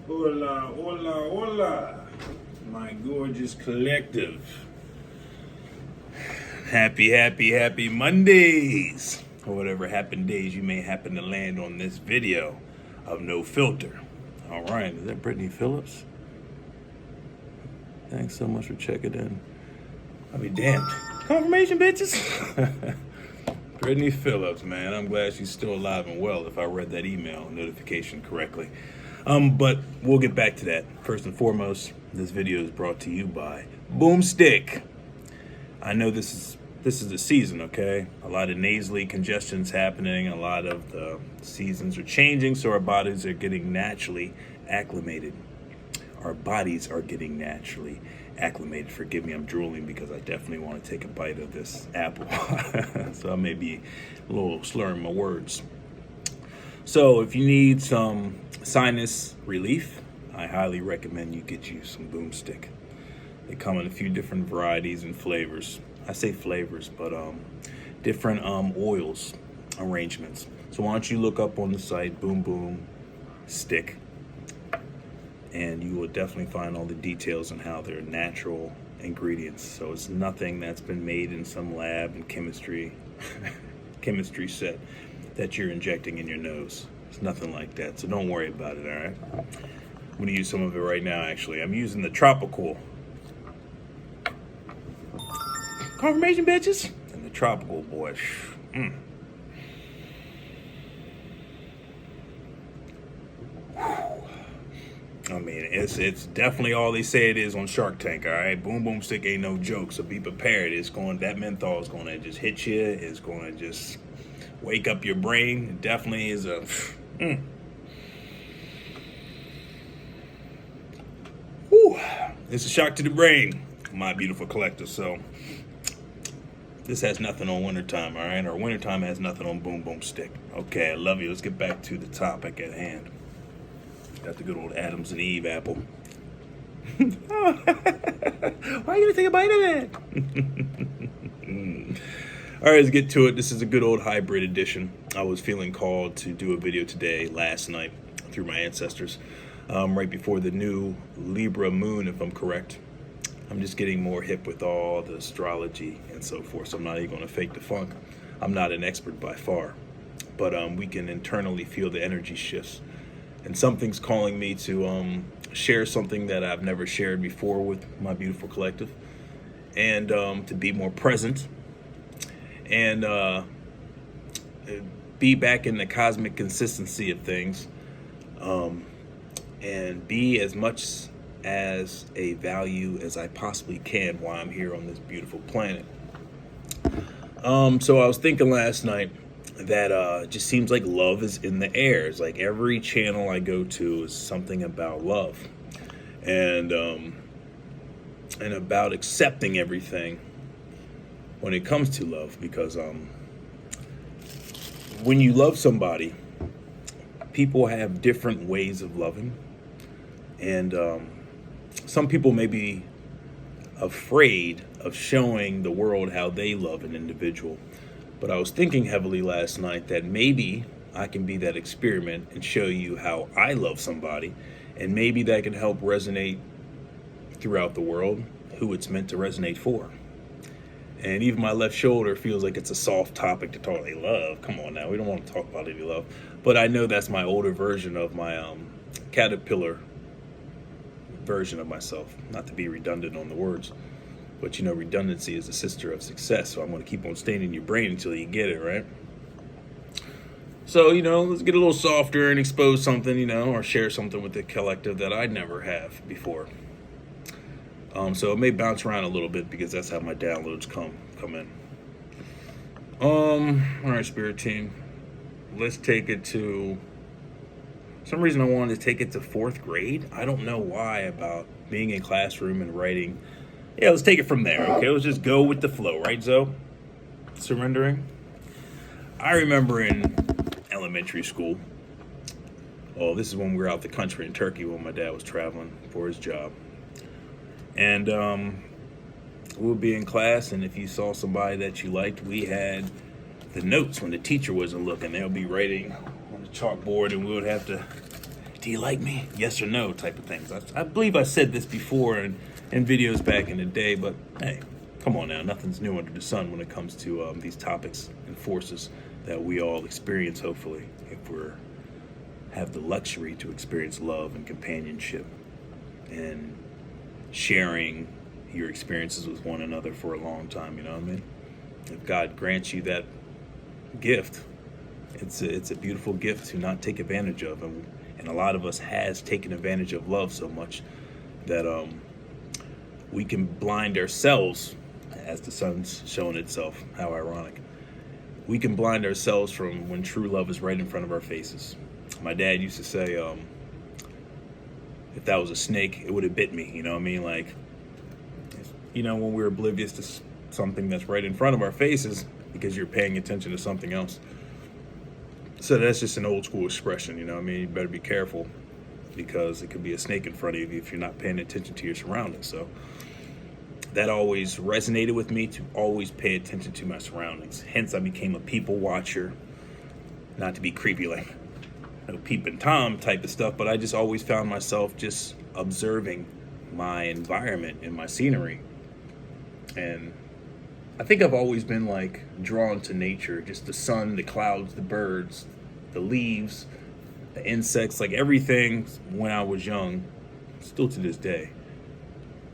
Hola, hola, hola, my gorgeous collective. Happy Mondays, or whatever happened days you may happen to land on this video of No Filter. All right, is that Brittany Phillips? Thanks so much for checking in. I'll be damned. Confirmation, bitches. Brittany Phillips, man, I'm glad she's still alive and well if I read that email notification correctly. But we'll get back to that. First and foremost, this video is brought to you by Boomstick. I know this is the season, okay? A lot of nasally congestion's happening. A lot of the seasons are changing, so our bodies are getting naturally acclimated. Forgive me, I'm drooling because I definitely want to take a bite of this apple. So I may be a little slurring my words. So if you need some sinus relief, I highly recommend you get you some Boomstick. They come in a few different varieties and flavors. I say flavors, but different oils arrangements. So why don't you look up on the site Boom Boom Stick, and you will definitely find all the details on how they're natural ingredients. So it's nothing that's been made in some lab and chemistry set that you're injecting in your nose. It's nothing like that, so don't worry about it, all right? I'm gonna use some of it right now, actually. I'm using the Tropical. Confirmation, bitches? And the Tropical, boy. I mean, it's definitely all they say it is on Shark Tank, all right? Boom Boom Stick ain't no joke, so be prepared. That menthol is gonna just hit you. It's gonna just wake up your brain. It definitely is a It's a shock to the brain, my beautiful collector. So this has nothing on wintertime, all right? Or wintertime has nothing on Boom Boom Stick. Okay, I love you. Let's get back to the topic at hand. Got the good old Adams and Eve apple. Why are you gonna take a bite of it? All right, let's get to it. This is a good old hybrid edition. I was feeling called to do a video today, last night, through my ancestors, right before the new Libra moon, if I'm correct. I'm just getting more hip with all the astrology and so forth, so I'm not even gonna fake the funk. I'm not an expert by far, but we can internally feel the energy shifts. And something's calling me to share something that I've never shared before with my beautiful collective, and to be more present, and be back in the cosmic consistency of things, and be as much as a value as I possibly can while I'm here on this beautiful planet. So I was thinking last night that it just seems like love is in the air. It's like every channel I go to is something about love, and about accepting everything when it comes to love, because when you love somebody, people have different ways of loving, and some people may be afraid of showing the world how they love an individual. But I was thinking heavily last night that maybe I can be that experiment and show you how I love somebody, and maybe that can help resonate throughout the world who it's meant to resonate for. And even my left shoulder feels like it's a soft topic to talk about love. Come on now, we don't want to talk about any love. But I know that's my older version of my caterpillar version of myself. Not to be redundant on the words, but you know, redundancy is the sister of success. So I'm going to keep on staying in your brain until you get it, right? So, you know, let's get a little softer and expose something, you know, or share something with the collective that I never have before. So it may bounce around a little bit because that's how my downloads come in. All right, spirit team, let's take it to, for some reason I wanted to take it to 4th grade. I don't know why, about being in classroom and writing. Yeah, let's take it from there, okay? Let's just go with the flow, right, Zoe? Surrendering. I remember in elementary school, this is when we were out the country in Turkey when my dad was traveling for his job. And we would be in class, and if you saw somebody that you liked, we had the notes when the teacher wasn't looking. They'll be writing on the chalkboard, and we would have to do you like me? Yes or no type of things. I believe I said this before in videos back in the day, but hey, come on now. Nothing's new under the sun when it comes to these topics and forces that we all experience, hopefully, if we have the luxury to experience love and companionship and sharing your experiences with one another for a long time, you know what I mean? If God grants you that gift, it's a beautiful gift to not take advantage of, and a lot of us has taken advantage of love so much that we can blind ourselves, as the sun's showing itself. How ironic. We can blind ourselves from when true love is right in front of our faces. My dad used to say, if that was a snake, it would have bit me. You know what I mean? Like, when we're oblivious to something that's right in front of our faces because you're paying attention to something else. So that's just an old school expression, you know what I mean? You better be careful because it could be a snake in front of you if you're not paying attention to your surroundings. So that always resonated with me, to always pay attention to my surroundings. Hence, I became a people watcher, not to be creepy like peeping Tom type of stuff, but I just always found myself just observing my environment and my scenery. And I think I've always been like drawn to nature, just the sun, the clouds, the birds, the leaves, the insects, like everything when I was young, still to this day.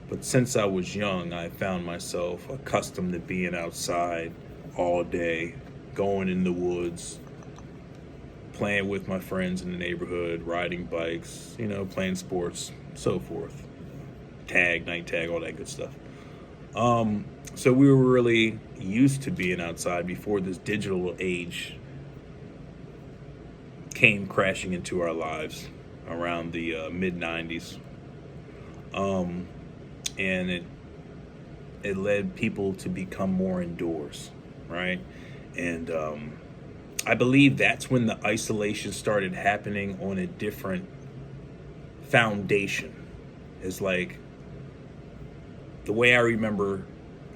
But since I was young, I found myself accustomed to being outside all day, going in the woods, playing with my friends in the neighborhood, riding bikes, playing sports, so forth. Tag, night tag, all that good stuff. So we were really used to being outside before this digital age came crashing into our lives around the mid-90s. And it led people to become more indoors, right? And I believe that's when the isolation started happening on a different foundation. It's like the way I remember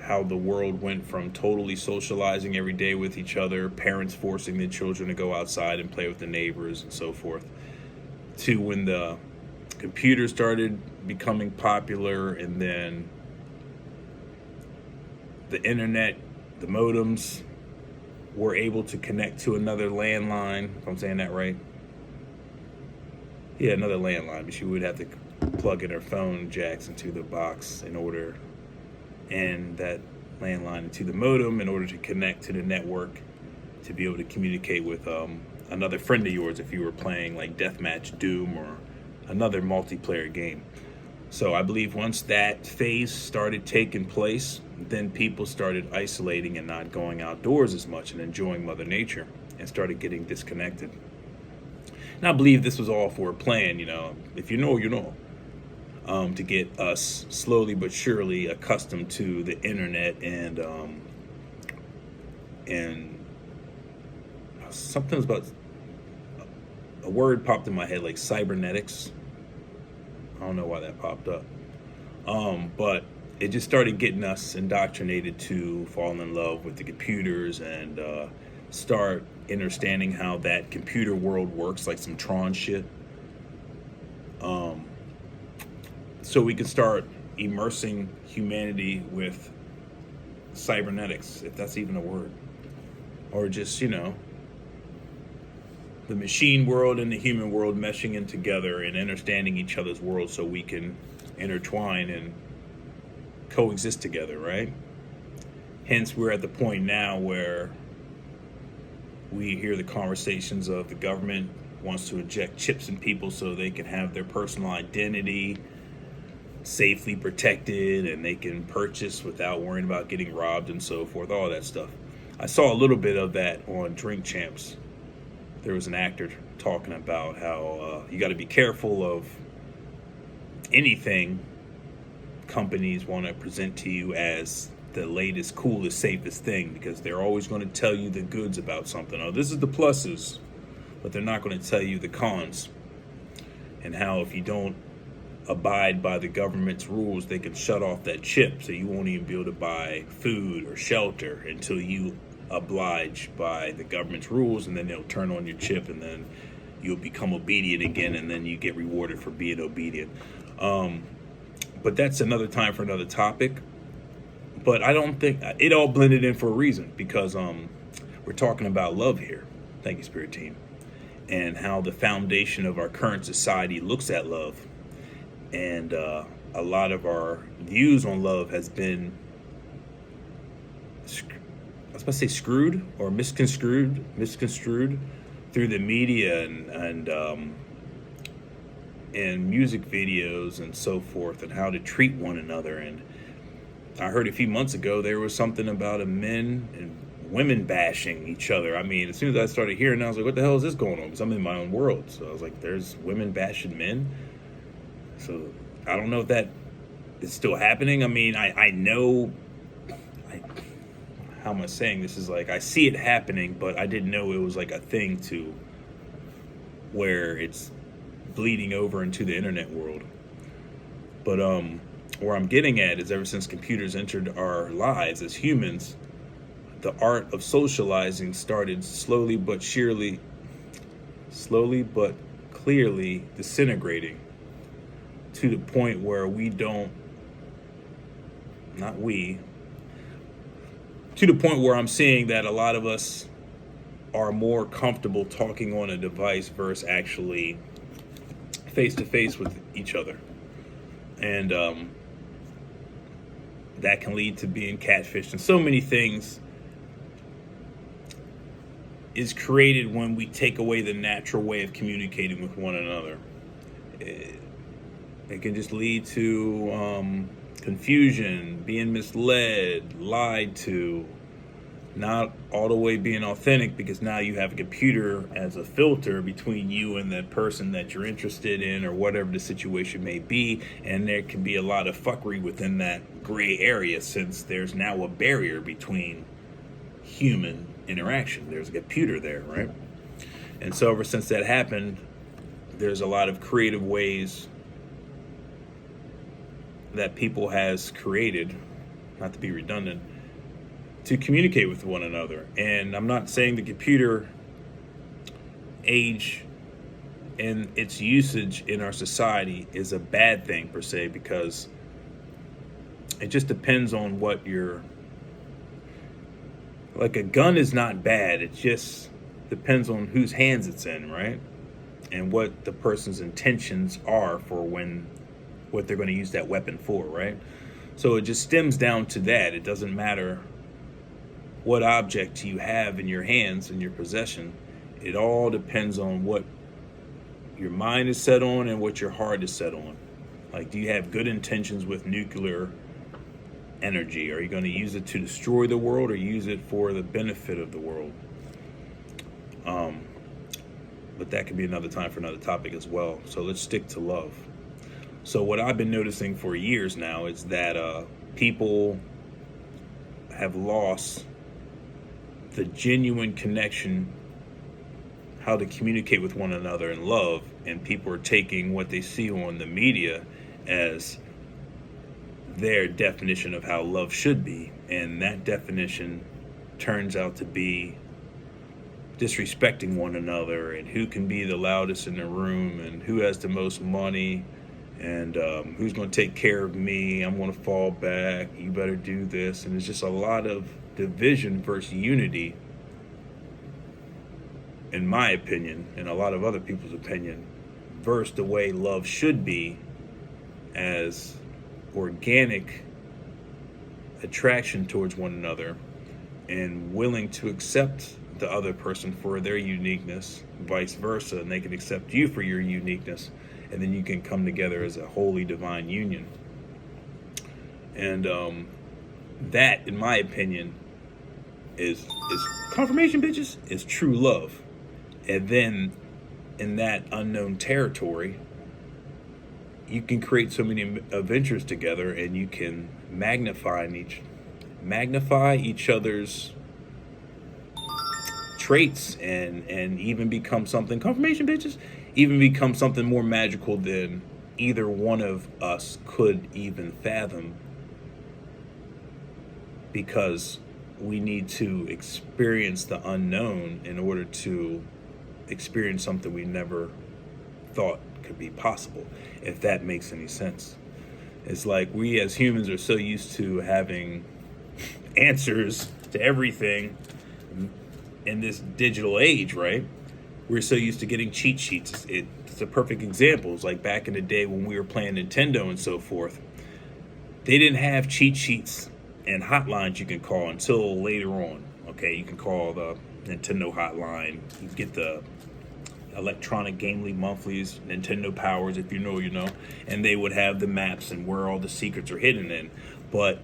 how the world went from totally socializing every day with each other, parents forcing their children to go outside and play with the neighbors and so forth, to when the computer started becoming popular, and then the internet, the modems were able to connect to another landline, if I'm saying that right. Yeah, another landline, but she would have to plug in her phone jacks into the box and that landline into the modem in order to connect to the network to be able to communicate with another friend of yours if you were playing like Deathmatch, Doom, or another multiplayer game. So I believe once that phase started taking place, then people started isolating and not going outdoors as much and enjoying Mother Nature and started getting disconnected. And I believe this was all for a plan, if you know, you know. To get us slowly but surely accustomed to the internet and something about a word popped in my head like cybernetics. I don't know why that popped up, but it just started getting us indoctrinated to fall in love with the computers and start understanding how that computer world works, like some Tron shit. So we can start immersing humanity with cybernetics, if that's even a word. Or just, the machine world and the human world meshing in together and understanding each other's world so we can intertwine and coexist together, right? Hence, we're at the point now where we hear the conversations of the government wants to inject chips in people so they can have their personal identity safely protected and they can purchase without worrying about getting robbed and so forth, all that stuff. I saw a little bit of that on Drink Champs. There was an actor talking about how you got to be careful of anything companies want to present to you as the latest, coolest, safest thing, because they're always going to tell you the goods about something. Oh, this is the pluses, but they're not going to tell you the cons, and how if you don't abide by the government's rules, they can shut off that chip, so you won't even be able to buy food or shelter until you oblige by the government's rules, and then they'll turn on your chip, and then you'll become obedient again, and then you get rewarded for being obedient. But that's another time for another topic. But I don't think it all blended in for a reason, because we're talking about love here. Thank you, Spirit Team. And how the foundation of our current society looks at love. And a lot of our views on love has been, I was about to say screwed or misconstrued through the media and music videos and so forth, and how to treat one another. And I heard a few months ago there was something about a men and women bashing each other. I mean, as soon as I started hearing that, I was like, what the hell is this going on? Because I'm in my own world. So I was like, there's women bashing men. So I don't know if that is still happening. I mean, I know, how am I saying this? Is like, I see it happening, but I didn't know it was like a thing to where it's bleeding over into the internet world. But where I'm getting at is, ever since computers entered our lives as humans, the art of socializing started slowly but clearly disintegrating, to the point where to the point where I'm seeing that a lot of us are more comfortable talking on a device versus actually face to face with each other. And that can lead to being catfished, and so many things is created when we take away the natural way of communicating with one another. It can just lead to confusion, being misled, lied to, not all the way being authentic, because now you have a computer as a filter between you and the person that you're interested in, or whatever the situation may be. And there can be a lot of fuckery within that gray area, since there's now a barrier between human interaction. There's a computer there, right? And so ever since that happened, there's a lot of creative ways that people has created, not to be redundant, to communicate with one another. And I'm not saying the computer age and its usage in our society is a bad thing per se, because it just depends on what you're, like, a gun is not bad. It just depends on whose hands it's in, right? And what the person's intentions are for what they're going to use that weapon for, right? So it just stems down to that. It doesn't matter what object you have in your hands, in your possession. It all depends on what your mind is set on and what your heart is set on. Like, do you have good intentions with nuclear energy? Are you going to use it to destroy the world, or use it for the benefit of the world? But that could be another time for another topic as well. So let's stick to love. So what I've been noticing for years now is that people have lost the genuine connection, how to communicate with one another in love, and people are taking what they see on the media as their definition of how love should be. And that definition turns out to be disrespecting one another, and who can be the loudest in the room, and who has the most money, and who's going to take care of me. I'm going to fall back. You better do this. And it's just a lot of division versus unity, in my opinion, and a lot of other people's opinion, versus the way love should be, as organic attraction towards one another, and willing to accept the other person for their uniqueness, vice versa, and they can accept you for your uniqueness, and then you can come together as a holy divine union. And that, in my opinion, is confirmation, bitches, is true love. And then in that unknown territory, you can create so many adventures together, and you can magnify each other's traits, and even become something, confirmation, bitches, even become something more magical than either one of us could even fathom, because we need to experience the unknown in order to experience something we never thought could be possible, if that makes any sense. It's like we as humans are so used to having answers to everything in this digital age, right? We're so used to getting cheat sheets. It's a perfect example. It's like back in the day when we were playing Nintendo and so forth. They didn't have cheat sheets and hotlines you can call until later on. Okay, you can call the Nintendo hotline. You get the electronic game league monthlies, Nintendo Powers, if you know, you know, and they would have the maps and where all the secrets are hidden in. But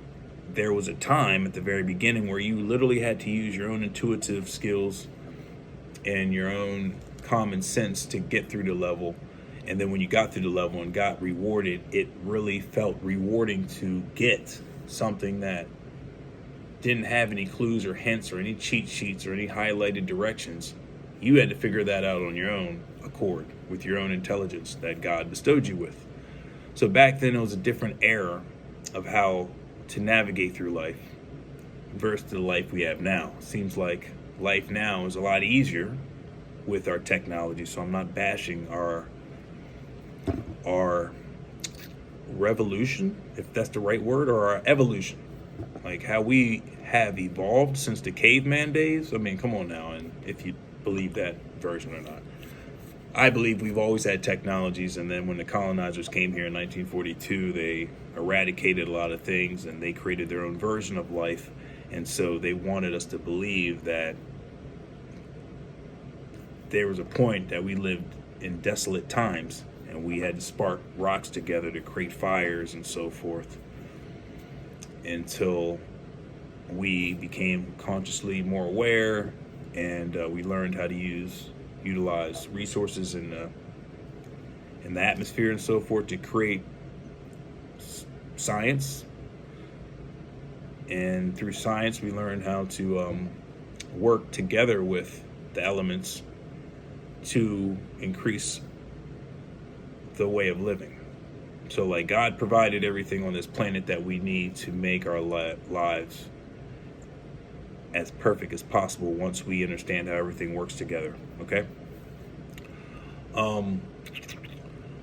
there was a time at the very beginning where you literally had to use your own intuitive skills and your own common sense to get through the level. And then when you got through the level and got rewarded, it really felt rewarding to get something that didn't have any clues or hints or any cheat sheets or any highlighted directions. You had to figure that out on your own accord with your own intelligence that God bestowed you with. So back then it was a different era of how to navigate through life versus the life we have now. Seems like life now is a lot easier with our technology, so I'm not bashing our revolution, if that's the right word, or our evolution. Like how we have evolved since the caveman days. I mean, come on now, and if you believe that version or not. I believe we've always had technologies, and then when the colonizers came here in 1942, they eradicated a lot of things and they created their own version of life. And so they wanted us to believe that there was a point that we lived in desolate times and we had to spark rocks together to create fires and so forth, until we became consciously more aware and we learned how to utilize resources in the atmosphere and so forth to create science. And through science, we learned how to work together with the elements to increase the way of living. So like God provided everything on this planet that we need to make our lives as perfect as possible once we understand how everything works together. Okay.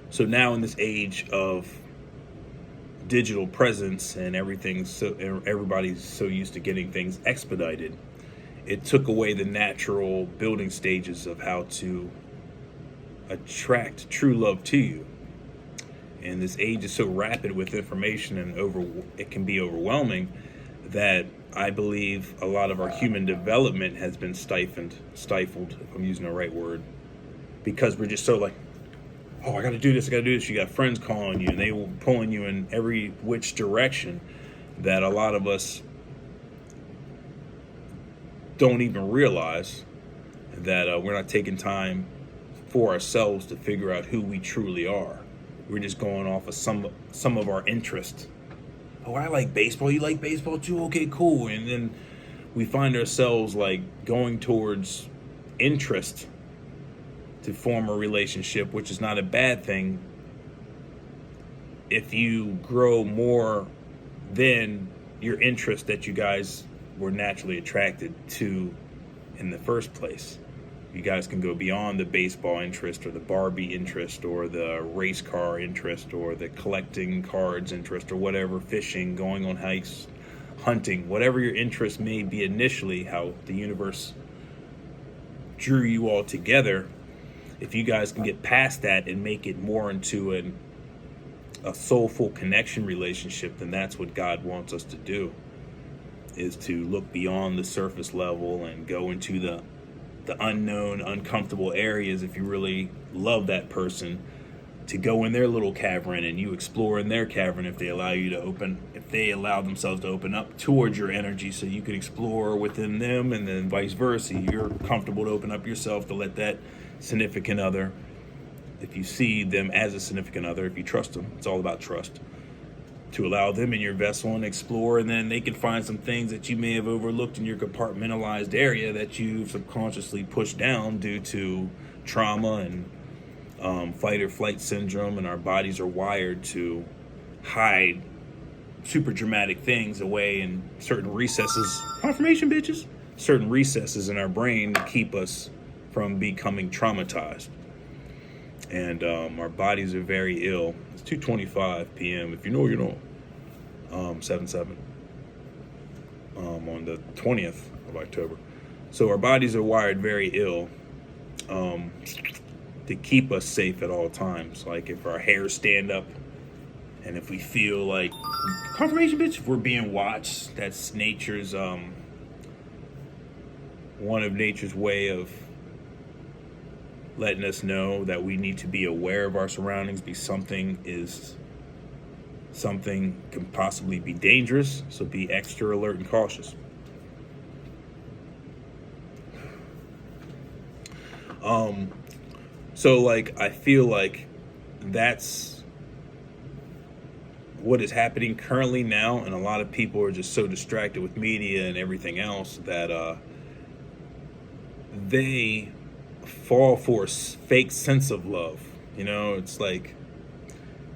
So now in this age of digital presence and everybody's so used to getting things expedited, it took away the natural building stages of how to attract true love to you. And this age is so rapid with information and it can be overwhelming that I believe a lot of our human development has been stifled, if I'm using the right word, because we're just so like, oh, I got to do this. You got friends calling you and they will pulling you in every which direction that a lot of us don't even realize that we're not taking time for ourselves to figure out who we truly are. We're just going off of some of our interests. Oh, I like baseball. You like baseball too? Okay, cool. And then we find ourselves like going towards interest to form a relationship, which is not a bad thing if you grow more than your interest that you guys were naturally attracted to in the first place. You guys can go beyond the baseball interest or the Barbie interest or the race car interest or the collecting cards interest or whatever, fishing, going on hikes, hunting, whatever your interest may be initially, how the universe drew you all together. If you guys can get past that and make it more into a soulful connection relationship, then that's what God wants us to do, is to look beyond the surface level and go into the unknown, uncomfortable areas. If you really love that person, to go in their little cavern and you explore in their cavern if they allow themselves to open up towards your energy so you can explore within them, and then vice versa. You're comfortable to open up yourself to let that significant other, if you see them as a significant other, if you trust them, it's all about trust, to allow them in your vessel and explore, and then they can find some things that you may have overlooked in your compartmentalized area that you've subconsciously pushed down due to trauma and fight or flight syndrome, and our bodies are wired to hide super dramatic things away in certain recesses, confirmation bitches, certain recesses in our brain to keep us from becoming traumatized. And our bodies are very ill. It's 2:25 p.m. If you know, you know. 7/7 on the 20th of October. So our bodies are wired very ill to keep us safe at all times. Like if our hairs stand up, and if we feel like confirmation, bitch, if we're being watched, that's nature's one of nature's way of letting us know that we need to be aware of our surroundings, something can possibly be dangerous, so be extra alert and cautious. So like I feel like that's what is happening currently now, and a lot of people are just so distracted with media and everything else that they fall for a fake sense of love. You know, it's like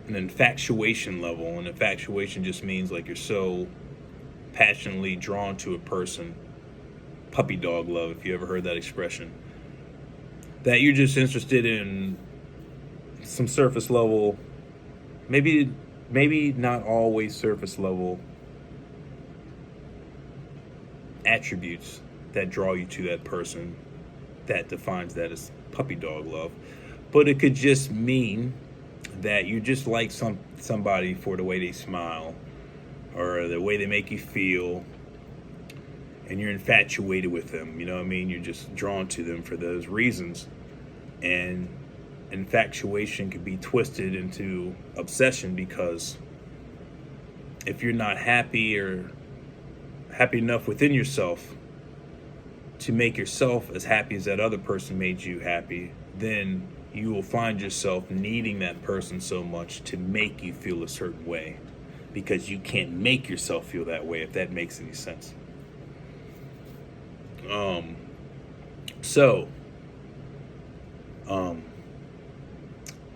an infatuation level, and infatuation just means like you're so passionately drawn to a person, puppy dog love, if you ever heard that expression, that you're just interested in some surface level, maybe not always surface level attributes that draw you to that person, that defines that as puppy dog love. But it could just mean that you just like somebody for the way they smile or the way they make you feel, and you're infatuated with them. You know what I mean? You're just drawn to them for those reasons. And infatuation could be twisted into obsession, because if you're not happy or happy enough within yourself to make yourself as happy as that other person made you happy, then you will find yourself needing that person so much to make you feel a certain way, because you can't make yourself feel that way, if that makes any sense.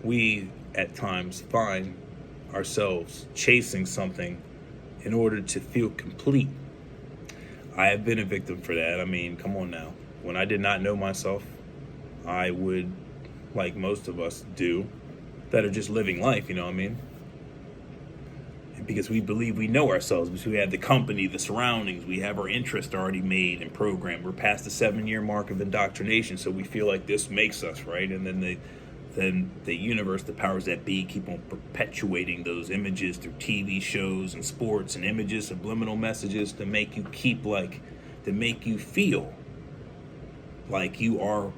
We at times find ourselves chasing something in order to feel complete. I have been a victim for that. I mean, come on now. When I did not know myself, I would, like most of us do, that are just living life, you know what I mean? Because we believe we know ourselves, because we have the company, the surroundings, we have our interest already made and programmed. We're past the 7-year mark of indoctrination, so we feel like this makes us, right? And then the universe, the powers that be, keep on perpetuating those images through TV shows and sports and images, subliminal messages to make you make you feel like you are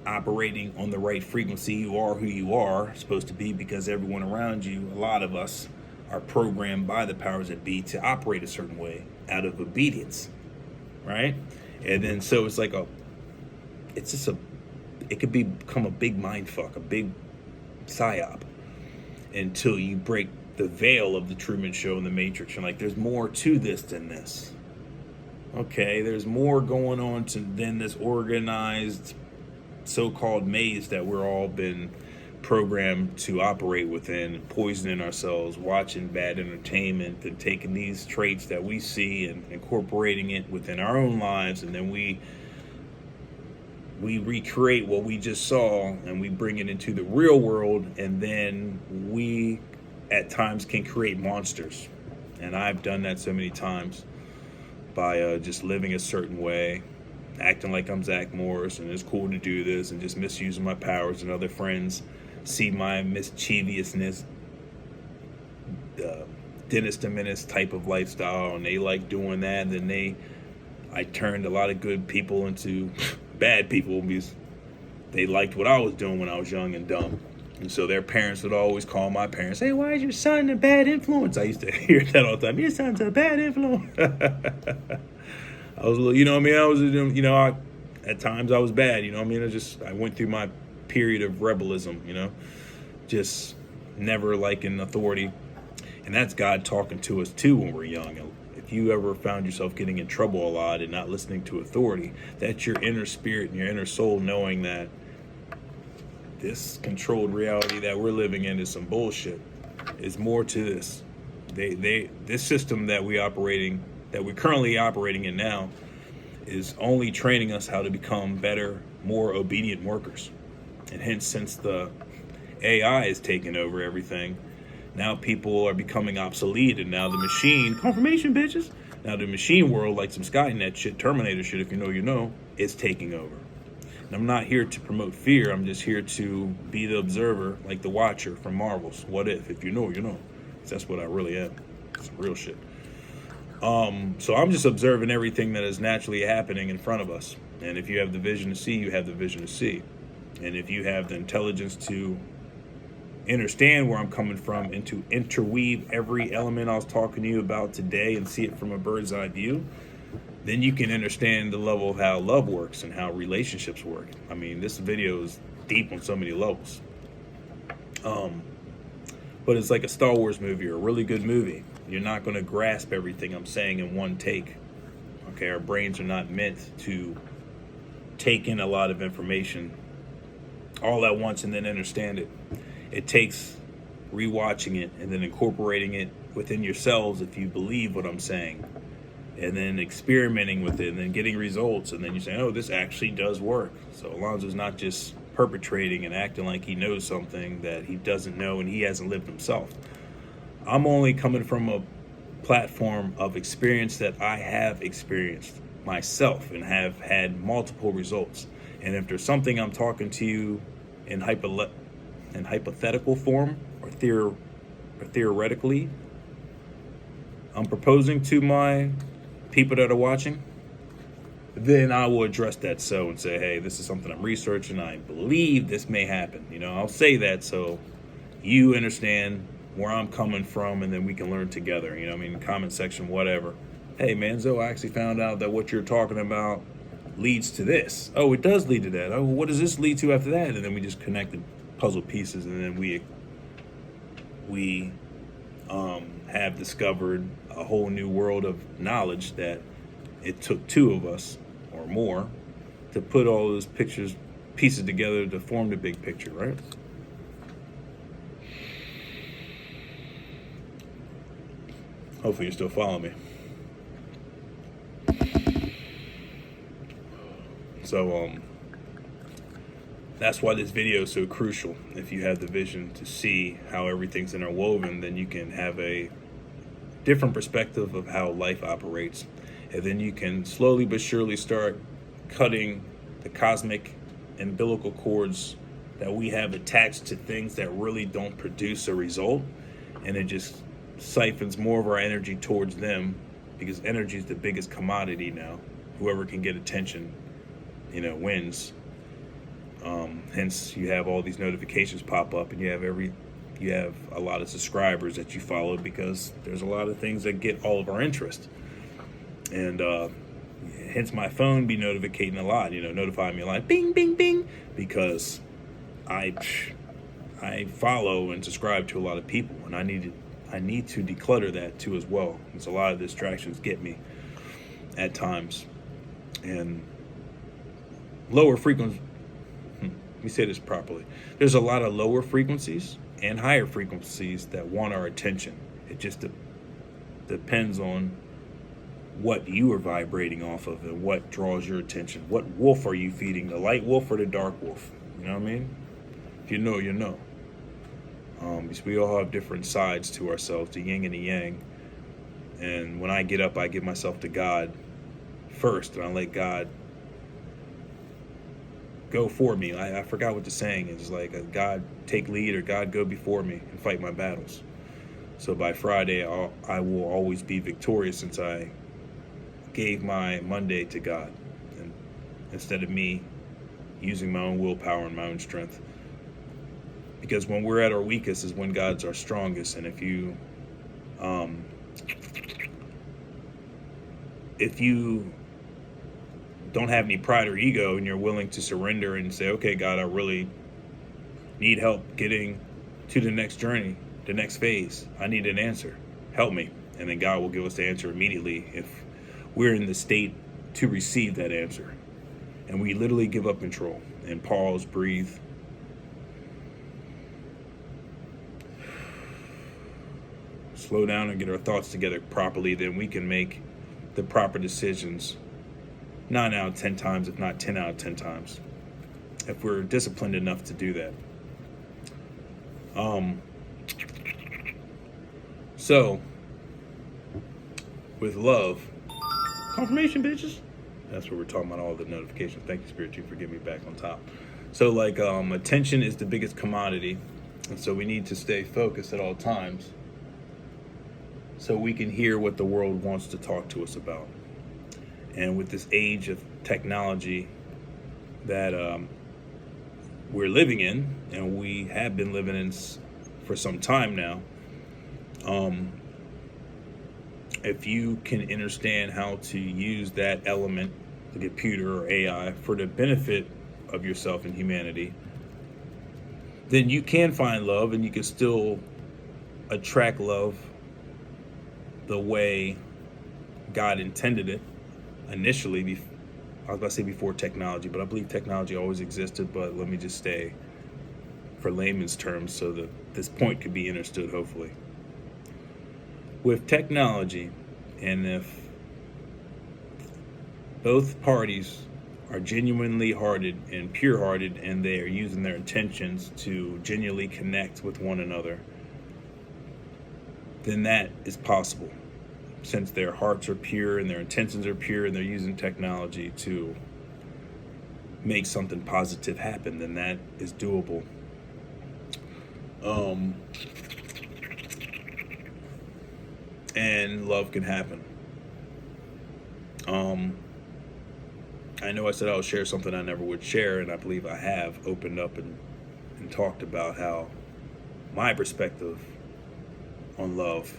operating on the right frequency. You are who you are supposed to be, because everyone around you, a lot of us, are programmed by the powers that be to operate a certain way out of obedience, right? And then so it's like it could become a big mind fuck, a big psyop, until you break the veil of the Truman Show and the Matrix. And like, there's more to this than this. Okay, there's more going on than this organized so-called maze that we're all been programmed to operate within, poisoning ourselves, watching bad entertainment, and taking these traits that we see and incorporating it within our own lives, and then we recreate what we just saw and we bring it into the real world, and then we at times can create monsters. And I've done that so many times by just living a certain way, acting like I'm Zach Morris and it's cool to do this, and just misusing my powers, and other friends see my mischievousness, Dennis the Menace type of lifestyle, and they like doing that. And then I turned a lot of good people into bad people, because they liked what I was doing when I was young and dumb. And so their parents would always call my parents, "Hey, why is your son a bad influence?" I used to hear that all the time. "Your son's a bad influence." I was a little, you know what I mean? At times I was bad, you know what I mean? I went through my period of rebelism, just never liking authority. And that's God talking to us too when we're young. If you ever found yourself getting in trouble a lot and not listening to authority, that's your inner spirit and your inner soul knowing that this controlled reality that we're living in is some bullshit. There's more to this. This system that we're currently operating in now, is only training us how to become better more obedient workers. And hence, since the AI is taking over everything, now people are becoming obsolete, and now the machine, confirmation bitches, now the machine world, like some Skynet shit, Terminator shit, if you know, you know, is taking over. And I'm not here to promote fear, I'm just here to be the observer, like the Watcher from Marvel's What If you know, you know. That's what I really am. It's real shit. So I'm just observing everything that is naturally happening in front of us. And if you have the vision to see, you have the vision to see. And if you have the intelligence to understand where I'm coming from and to interweave every element I was talking to you about today and see it from a bird's eye view, then you can understand the level of how love works and how relationships work. I mean, this video is deep on so many levels. But it's like a Star Wars movie or a really good movie. You're not going to grasp everything I'm saying in one take. Okay, our brains are not meant to take in a lot of information all at once and then understand it. It takes rewatching it and then incorporating it within yourselves if you believe what I'm saying, and then experimenting with it and then getting results, and then you say, oh, this actually does work. So Alonzo's not just perpetrating and acting like he knows something that he doesn't know and he hasn't lived himself. I'm only coming from a platform of experience that I have experienced myself and have had multiple results. And if there's something I'm talking to you in hypothetical form or theoretically, I'm proposing to my people that are watching, then I will address that so and say, hey, this is something I'm researching. I believe this may happen. You know, I'll say that so you understand where I'm coming from, and then we can learn together. You know, I mean, comment section, whatever. Hey, man, Zoe, I actually found out that what you're talking about leads to this. Oh, it does lead to that. Oh, what does this lead to after that? And then we just connect the puzzle pieces, and then we have discovered a whole new world of knowledge that it took two of us or more to put all those pieces together to form the big picture, right? Hopefully you're still following me. So that's why this video is so crucial. If you have the vision to see how everything's interwoven, then you can have a different perspective of how life operates. And then you can slowly but surely start cutting the cosmic umbilical cords that we have attached to things that really don't produce a result. And it just siphons more of our energy towards them, because energy is the biggest commodity now. Whoever can get attention, you know, wins. Hence you have all these notifications pop up, and you have a lot of subscribers that you follow, because there's a lot of things that get all of our interest. And hence my phone be notificating a lot, you know, notifying me like bing, bing, bing, because I follow and subscribe to a lot of people, and I need to declutter that too as well. Because a lot of distractions get me at times. And lower frequencies, let me say this properly. There's a lot of lower frequencies and higher frequencies that want our attention. It just depends on what you are vibrating off of and what draws your attention. What wolf are you feeding, the light wolf or the dark wolf? You know what I mean? If you know, you know. Because we all have different sides to ourselves, the yin and the yang. And when I get up, I give myself to God first, and I let God go for me. I forgot what the saying is, like God take lead or God go before me and fight my battles. So by Friday, I will always be victorious, since I gave my Monday to God, and instead of me using my own willpower and my own strength. Because when we're at our weakest is when God's our strongest. And if you don't have any pride or ego, and you're willing to surrender and say, okay, God, I really need help getting to the next journey, the next phase. I need an answer. Help me. And then God will give us the answer immediately if we're in the state to receive that answer. And we literally give up control and pause, breathe. Slow down and get our thoughts together properly, then we can make the proper decisions 9 out of 10 times, if not 10 out of 10 times. if we're disciplined enough to do that. So with love, confirmation, bitches. That's what we're talking about, all the notifications. Thank you, Spirit Team, for getting me back on top. So like attention is the biggest commodity. And so we need to stay focused at all times so we can hear what the world wants to talk to us about. And with this age of technology that we're living in, and we have been living in for some time now, if you can understand how to use that element, the computer or AI, for the benefit of yourself and humanity, then you can find love, and you can still attract love the way God intended it initially. I was about to say before technology, but I believe technology always existed, but let me just stay for layman's terms so that this point could be understood, hopefully. With technology, and if both parties are genuinely hearted and pure-hearted, and they are using their intentions to genuinely connect with one another, then that is possible. Since their hearts are pure and their intentions are pure, and they're using technology to make something positive happen, then that is doable. And love can happen. I know I said I would share something I never would share, and I believe I have opened up and talked about how my perspective on love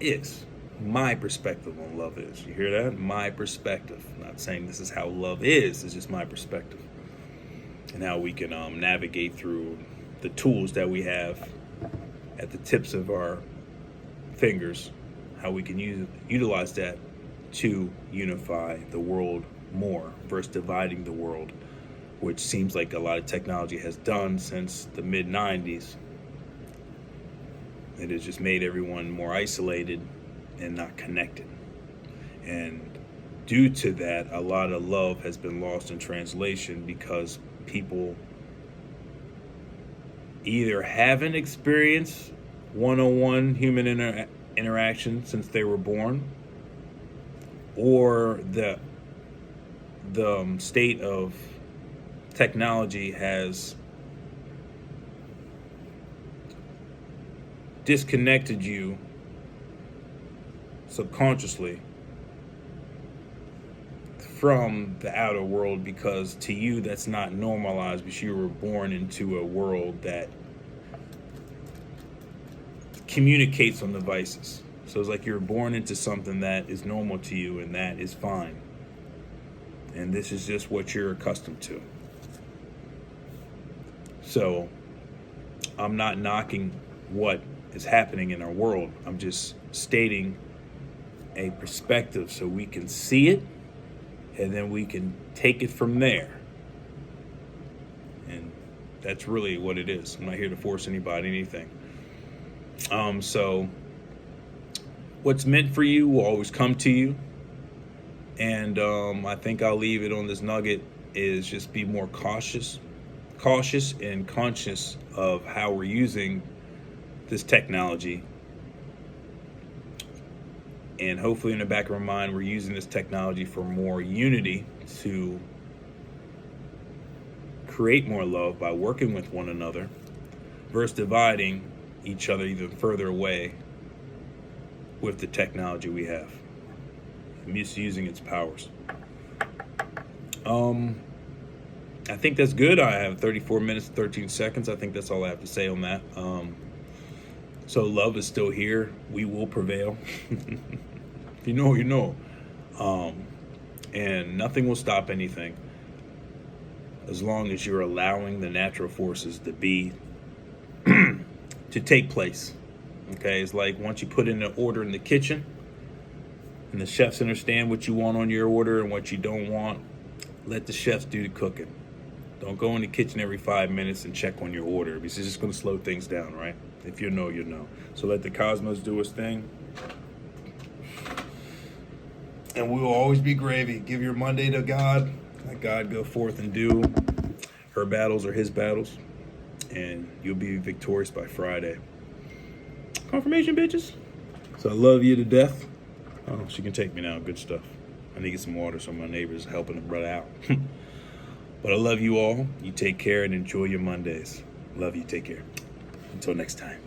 is. My perspective on love is. You hear that? My perspective. I'm not saying this is how love is. It's just my perspective. And how we can navigate through the tools that we have at the tips of our fingers. How we can utilize that to unify the world more versus dividing the world, which seems like a lot of technology has done since the mid-90s. It has just made everyone more isolated and not connected. And due to that, a lot of love has been lost in translation because people either haven't experienced one-on-one human interaction since they were born, or the state of technology has disconnected you subconsciously from the outer world, because to you that's not normalized, because you were born into a world that communicates on devices. So it's like you're born into something that is normal to you, and that is fine. And this is just what you're accustomed to. So I'm not knocking what is happening in our world. I'm just stating a perspective so we can see it, and then we can take it from there. And that's really what it is. I'm not here to force anybody anything. So what's meant for you will always come to you. And I think I'll leave it on this nugget is just be more cautious and conscious of how we're using this technology. And hopefully in the back of our mind, we're using this technology for more unity, to create more love by working with one another versus dividing each other even further away with the technology we have, misusing its powers. I think that's good. I have 34 minutes and 13 seconds. I think that's all I have to say on that. So love is still here. We will prevail. If you know, you know. And nothing will stop anything as long as you're allowing the natural forces to be to take place. Okay, it's like once you put in an order in the kitchen and the chefs understand what you want on your order and what you don't want, let the chefs do the cooking. Don't go in the kitchen every 5 minutes and check on your order, because it's just going to slow things down, right? If you know, you know. So let the cosmos do its thing. And we will always be gravy. Give your Monday to God. Let God go forth and do her battles or his battles, and you'll be victorious by Friday. Confirmation, bitches. So I love you to death. Oh, she can take me now. Good stuff. I need to get some water so my neighbor's helping the brother out. But I love you all. You take care and enjoy your Mondays. Love you. Take care. Until next time.